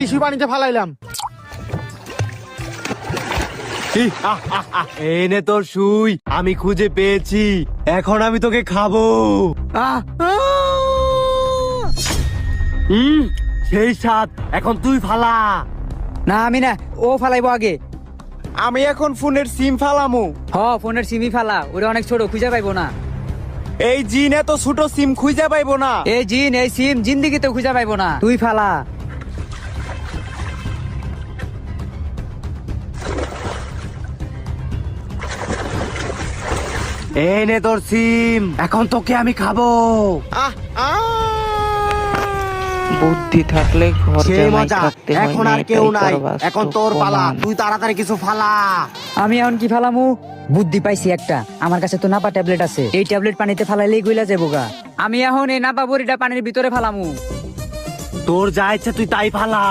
Tissue পানিতে ফালাইলাম। এনে তোর সুই, আমি খুঁজে পেয়েছি, এখন আমি তোকে খাবো। সেই সাত, এখন তুই ফালা। না আমি না, ও ফালাইবো আগে। আমি এখন ফোনের সিম ফালামু। ফোনের সিমি ফালা, ওটা অনেক ছোট, খুঁজে পাইবো না। এই জিন এত ছোট সিম খুঁজে পাইবো না। এই সিম জিন্দিগিতে খুঁজে পাইবো না, তুই ফালা। এনে তোর সিম, এখন তোকে আমি খাবো। আহ আহ বুদ্ধি থাকলে ঘর সেই জামাই মজা, থাকতে হয় এখন না, আর কেউ এটাই নাই, পরবাস্তব এখন তোর পালা, প্রমাণ। তুই তাড়াতাড়ি কিছু ফালা। আমি এখন কি ফালামু? বুদ্ধি পাইছি একটা, আমার কাছে তো নাপা ট্যাবলেট আছে, এই ট্যাবলেট পানিতে ফালাইলেই গইলা যাবো গা। আমি এখন এই নাপা বড়িটা পানির ভিতরে ফালামু। তোর যা ইচ্ছা তুই তাই ফালা।